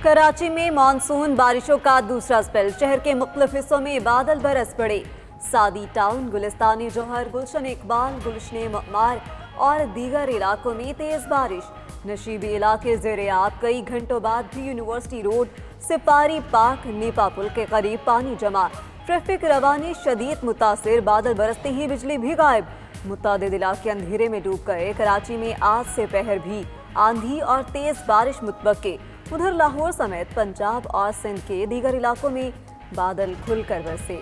कराची में मानसून बारिशों का दूसरा स्पेल। शहर के मुख्तलिफ हिस्सों में बादल बरस पड़े। सादी टाउन, गुलिस्तानी जोहर, गुलशन इकबाल, गुलशन ममार और दीगर इलाकों में तेज बारिश। नशीबी इलाके ज़ेरे आब। कई घंटों बाद भी यूनिवर्सिटी रोड, सिपारी पार्क, नेपा पुल के करीब पानी जमा। ट्रैफिक रवानी शदीद मुतासिर। बादल बरसते ही बिजली भी गायब। मुतादिद इलाके अंधेरे में डूब गए। कराची में आज से पहर भी आंधी और तेज बारिश मुतवक्के। उधर लाहौर समेत पंजाब और सिंध के दीगर इलाकों में बादल खुलकर बरसे।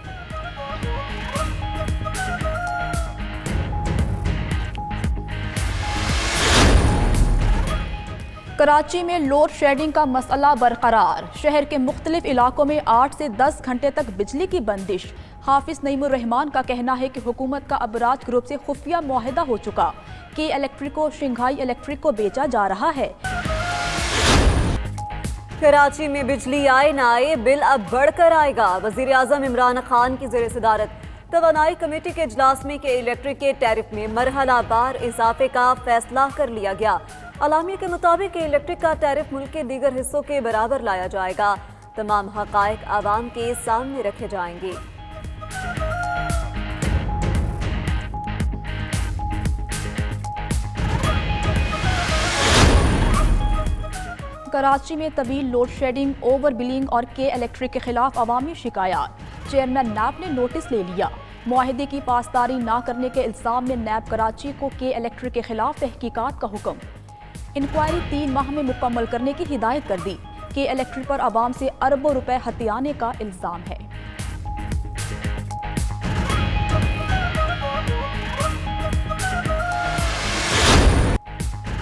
कराची में लोड शेडिंग का मसला बरकरार। शहर के मुख्तलिफ इलाकों में 8 से 10 घंटे तक बिजली की बंदिश। हाफिज नईमुर रहमान का कहना है कि हुकूमत का अबराज ग्रुप से खुफिया मुआहिदा हो चुका कि इलेक्ट्रिक को शंघाई इलेक्ट्रिक को बेचा जा रहा है। कराची में बिजली आए ना आए, बिल अब बढ़कर आएगा। वजीर आजम इमरान खान की ज़ेर सदारत तवानाई कमेटी के इजलास में के इलेक्ट्रिक के टैरिफ में मरहलावार इजाफे का फैसला कर लिया गया। अलामी के मुताबिक इलेक्ट्रिक का टैरिफ मुल्क के दीगर हिस्सों के बराबर लाया जाएगा। तमाम हकायक आवाम के सामने रखे जाएंगे। कराची में तवील लोड शेडिंग, ओवर बिलिंग और के इलेक्ट्रिक के खिलाफ अवामी शिकायत। चेयरमैन नैब ने नोटिस ले लिया। मुआहिदे की पासदारी न करने के इल्जाम में नैब कराची को के इलेक्ट्रिक के खिलाफ तहकीकात का हुक्म। इंक्वायरी 3 माह में मुकम्मल करने की हिदायत कर दी। के इलेक्ट्रिक पर अवाम से अरबों रुपए हथियाने का इल्जाम है।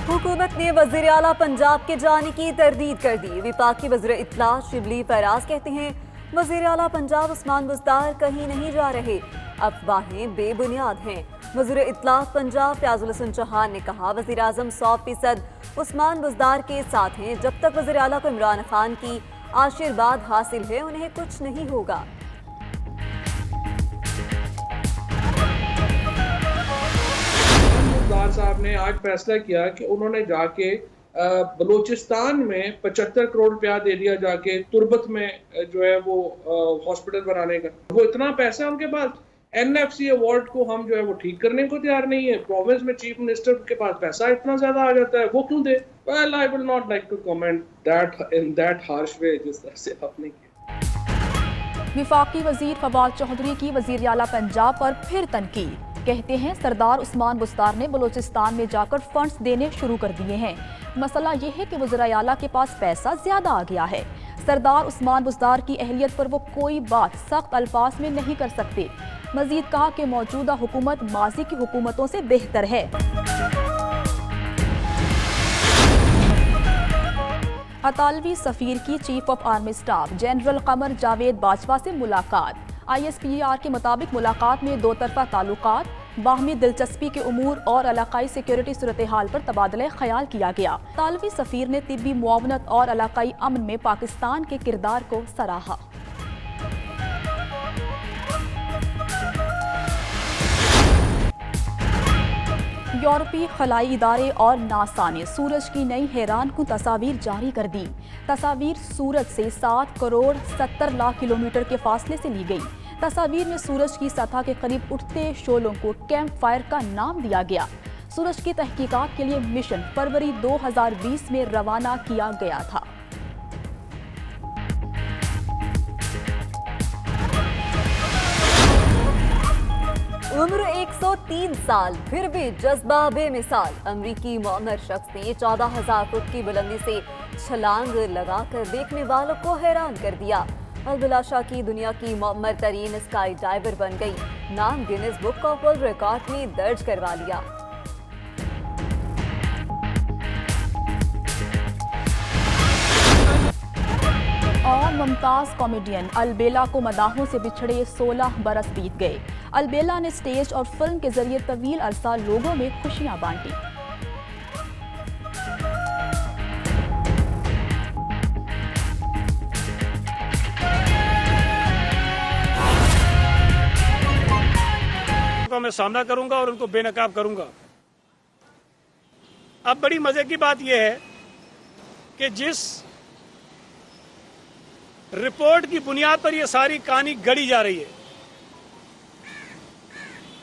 हुकूमत ने वज़ीर आला पंजाब के जाने की तरदीद कर दी। विफाकी वज़ीर इत्तला शिबली फराज कहते हैं वज़ीर आला पंजाब उस्मान बुज़दार कहीं नहीं जा रहे, अफवाहें बेबुनियाद हैं। वज़ीर इत्तला पंजाब फयाजुल हसन चौहान ने कहा वज़ीर आज़म 100% उस्मान बुज़दार के साथ हैं। जब तक वज़ीर आला को इमरान खान की आशीर्वाद हासिल है उन्हें कुछ नहीं होगा। साहब ने आज फैसला किया कि उन्होंने जाके बलूचिस्तान में 75 करोड़ रुपया दे दिया, जाके तुर्बत में जो है वो हॉस्पिटल बनाने का। वो इतना पैसा उनके पास, NFC अवार्ड को हम जो है वो ठीक करने को तैयार नहीं है। प्रोविंस में चीफ मिनिस्टर के पास पैसा इतना ज्यादा आ जाता है, वो क्यों दे? Well, I will not like to comment that in that harsh way जिस तरह से आपने किया। विफाकी वजीर फवाद चौधरी की वजीर आला पंजाब पर फिर तनकीद। कहते हैं सरदार उस्मान बुज़दार ने बलूचिस्तान में जाकर फंड्स देने शुरू कर दिए हैं। मसला यह है कि वज़ीर आला के पास पैसा ज्यादा आ गया है। सरदार उस्मान बुज़दार की अहलियत पर वो कोई बात सख्त अल्फाज में नहीं कर सकते। मजीद कहा कि मौजूदा हुकूमत माजी की हुकूमतों से बेहतर है। अतालवी सफीर की chief of army staff general Qamar Javed Bajwa से मुलाकात। ISPR के मुताबिक मुलाकात में 2 तरफा ताल्लुकात, बाहमी दिलचस्पी के उमूर और इलाकाई सिक्योरिटी सूरत हाल पर तबादला ख्याल किया गया। तालवी सफीर ने तिब्बी मुआवनत और इलाकाई अमन में पाकिस्तान के किरदार को सराहा। यूरोपीय खलाई इदारे और नासा ने सूरज की नई हैरान कुन तस्वीर जारी कर दी। तस्वीर सूरज से 7 करोड़ 70 लाख किलोमीटर के फासले से ली गई। तस्वीर में सूरज की सतह के करीब उठते शोलों को कैंप फायर का नाम दिया गया। सूरज की तहकीकात के लिए मिशन फरवरी 2020 में रवाना किया गया था। उम्र 103 साल, फिर भी जज्बा बेमिसाल। अमरीकी मॉमर शख्स ने 14,000 फुट की बुलंदी से छलांग लगाकर देखने वालों को हैरान कर दिया। अभिलाषा की दुनिया की मॉमर तरीन स्काई डाइवर बन गई। नाम Guinness book of world record में दर्ज करवा लिया। और मुमताज कॉमेडियन अलबेला को मदाहों से बिछड़े 16 बरस बीत गए। अलबेला ने स्टेज और फिल्म के जरिए तवील अरसा लोगों में खुशियां बांटी। मैं सामना करूंगा और उनको बेनकाब करूंगा। अब बड़ी मजे की बात यह है कि जिस रिपोर्ट की बुनियाद पर यह सारी कहानी गढ़ी जा रही है।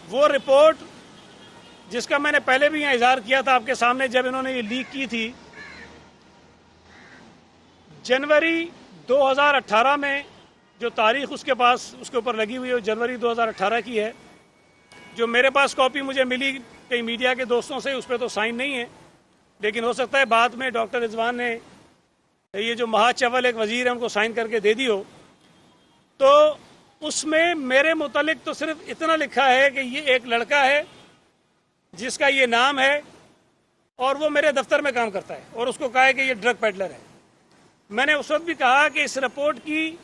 वो रिपोर्ट जिसका मैंने पहले भी यहाँ इजहार किया था आपके सामने, जब इन्होंने ये लीक की थी, जनवरी 2018 में जो तारीख उसके पास उसके ऊपर लगी हुई है, जनवरी 2018 की है। जो मेरे पास कॉपी मुझे मिली कई मीडिया के दोस्तों से, उस पर तो साइन नहीं है, लेकिन हो सकता है बाद में डॉक्टर रिजवान ने, ये जो महाचवल एक वजीर है, उनको साइन करके दे दी हो। तो उसमें मेरे मुतालिक तो सिर्फ इतना लिखा है कि ये एक लड़का है जिसका ये नाम है और वो मेरे दफ्तर में काम करता है, और उसको कहा है कि ये ड्रग पेडलर है। मैंने उस वक्त भी कहा कि इस रिपोर्ट की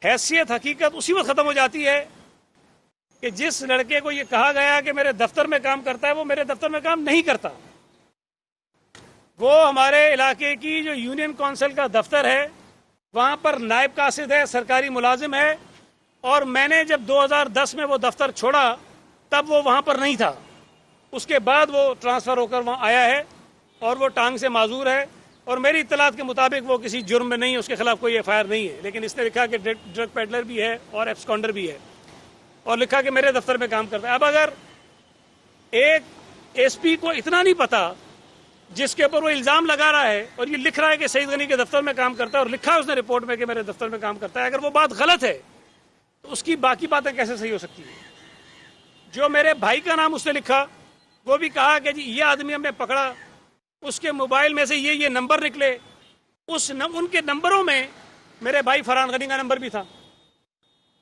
हैसियत, हकीकत उसी वक्त ख़त्म हो जाती है कि जिस लड़के को ये कहा गया कि मेरे दफ्तर में काम करता है, वो मेरे दफ्तर में काम नहीं करता। वो हमारे इलाके की जो यूनियन काउंसिल का दफ्तर है, वहाँ पर नायब कासिद है, सरकारी मुलाजिम है, और मैंने जब 2010 में वो दफ्तर छोड़ा तब वो वहाँ पर नहीं था। उसके बाद वो ट्रांसफ़र होकर वहाँ आया है और वो टांग से माजूर है, और मेरी इत्तलात के मुताबिक वो किसी जुर्म में नहीं है, उसके खिलाफ कोई एफआईआर नहीं है। लेकिन इसने लिखा कि ड्रग पेडलर भी है और एब्सकॉन्डर भी है, और लिखा कि मेरे दफ्तर में काम करता है। अब अगर एक एसपी को इतना नहीं पता जिसके ऊपर वो इल्ज़ाम लगा रहा है, और ये लिख रहा है कि सईद गनी के दफ्तर में काम करता है, और लिखा है उसने रिपोर्ट में कि मेरे दफ्तर में काम करता है, अगर वो बात गलत है तो उसकी बाकी बातें कैसे सही हो सकती है? जो मेरे भाई का नाम उसने लिखा, वो भी कहा कि जी ये आदमी हमने पकड़ा, उसके मोबाइल में से ये नंबर निकले, उनके नंबरों में मेरे भाई फरहान गनी का नंबर भी था।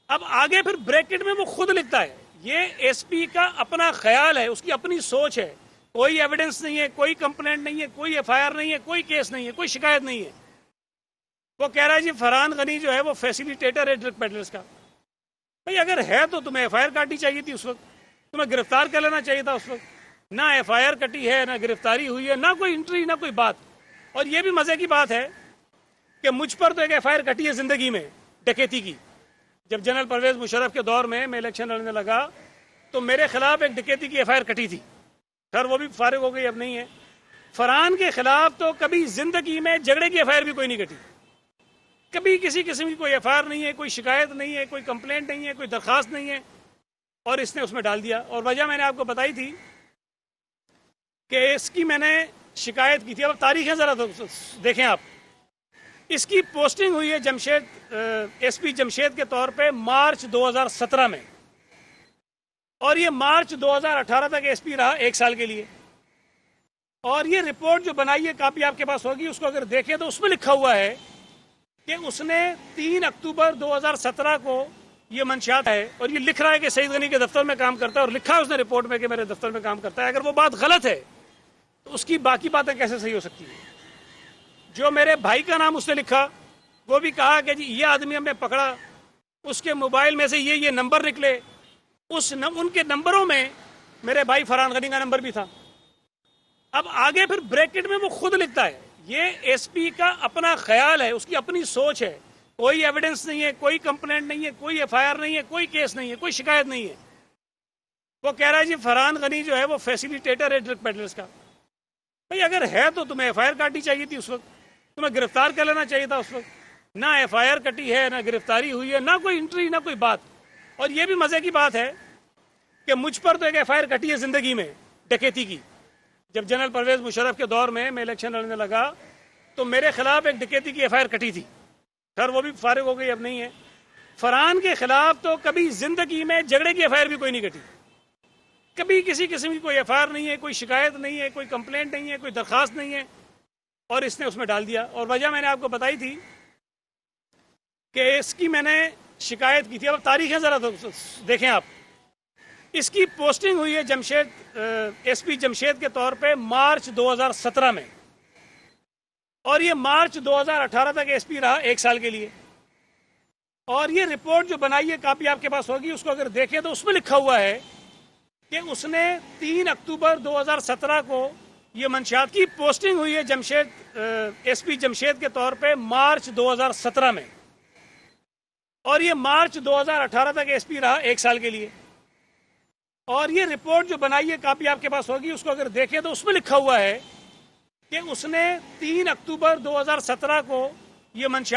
अब आगे फिर ब्रैकेट में वो खुद लिखता है, ये एसपी का अपना ख्याल है, उसकी अपनी सोच है, कोई एविडेंस नहीं है, कोई कंप्लेंट नहीं है, कोई एफआईआर नहीं है, कोई केस नहीं है, कोई शिकायत नहीं है। वो कह रहा है जी फरहान गनी जो है वो फैसिलिटेटर है ड्रग पेडलर्स का। भाई अगर है तो तुम्हें एफआईआर काटनी चाहिए थी उस वक्त, तुम्हें गिरफ्तार कर लेना चाहिए था उस वक्त। ना एफआईआर कटी है, ना गिरफ्तारी हुई है, ना कोई एंट्री, ना कोई बात। और ये भी मजे की बात है कि मुझ पर तो एक एफआईआर कटी है जिंदगी में, डकैती की। जब जनरल परवेज मुशर्रफ के दौर में मैं इलेक्शन लड़ने लगा तो मेरे खिलाफ एक डकैती की एफआईआर कटी थी, खैर वो भी फारिग हो गई, अब नहीं है। फरहान के खिलाफ तो कभी जिंदगी में झगड़े की एफआईआर भी कोई नहीं कटी, कभी किसी किस्म की कोई एफआईआर नहीं है, कोई शिकायत नहीं है, कोई कंप्लेंट नहीं है, कोई दरखास्त नहीं है, और इसने उसमें डाल दिया। और वजह मैंने आपको बताई थी कि इसकी मैंने शिकायत की थी। अब तारीखें ज़रा देखें आप। इसकी पोस्टिंग हुई है जमशेद, एसपी जमशेद के तौर पे मार्च 2017 में, और ये मार्च 2018 तक एसपी रहा 1 साल के लिए। और ये रिपोर्ट जो बनाई है, कापी आपके पास होगी, उसको अगर देखें तो उसमें लिखा हुआ है कि उसने 3 अक्टूबर 2017 को ये मंशियात है, और ये लिख रहा है कि सईद गनी के दफ्तर में काम करता है, और लिखा है उसने रिपोर्ट में कि मेरे दफ्तर में काम करता है। अगर वो बात गलत है तो उसकी बाकी बातें कैसे सही हो सकती है? जो मेरे भाई का नाम उसने लिखा, वो भी कहा कि जी ये आदमी हमने पकड़ा, उसके मोबाइल में से ये नंबर निकले, उनके नंबरों में मेरे भाई फरहान गनी का नंबर भी था। अब आगे फिर ब्रैकेट में वो खुद लिखता है, ये एसपी का अपना ख्याल है, उसकी अपनी सोच है, कोई एविडेंस नहीं है, कोई कंप्लेंट नहीं है, कोई एफआईआर नहीं है, कोई केस नहीं है, कोई शिकायत नहीं है। वो कह रहा है जी फरहान गनी जो है वो फैसिलिटेटर है ड्रग पेडलर्स का। भाई अगर है तो तुम्हें एफआईआर काटनी चाहिए थी उस वक्त, तुम्हें गिरफ्तार कर लेना चाहिए था उस वक्त। ना एफआईआर कटी है, ना गिरफ्तारी हुई है, ना कोई एंट्री, ना कोई बात। और ये भी मजे की बात है कि मुझ पर तो एक एफआईआर कटी है जिंदगी में, डकैती की। जब जनरल परवेज मुशर्रफ के दौर में मैं इलेक्शन लड़ने लगा तो मेरे खिलाफ एक डकैती की एफआईआर कटी थी, खैर वो भी फारिग हो गई, अब नहीं है। फरहान के खिलाफ तो कभी जिंदगी में झगड़े की एफआईआर भी कोई नहीं कटी, कभी किसी किस्म की कोई एफआईआर नहीं है, कोई शिकायत नहीं है, कोई कंप्लेंट नहीं है, कोई दरखास्त नहीं है, और इसने उसमें डाल दिया। और वजह मैंने आपको बताई थी कि इसकी मैंने शिकायत की थी। अब तारीखें ज़रा देखें आप। इसकी पोस्टिंग हुई है जमशेद, एसपी जमशेद के तौर पे मार्च 2017 में, और ये मार्च 2018 तक एसपी रहा 1 साल के लिए। और ये रिपोर्ट जो बनाई है, कापी आपके पास होगी, उसको अगर देखें तो उसमें लिखा हुआ है कि उसने 3 अक्टूबर 2017 को ये मंशियात की पोस्टिंग हुई है जमशेद, एसपी जमशेद के तौर पे मार्च 2017 में, और ये मार्च 2018 तक एसपी रहा 1 साल के लिए। और ये रिपोर्ट जो बनाई है, कापी आपके पास होगी, उसको अगर देखें तो उसमें लिखा हुआ है कि उसने 3 अक्टूबर 2017 को ये मंशियात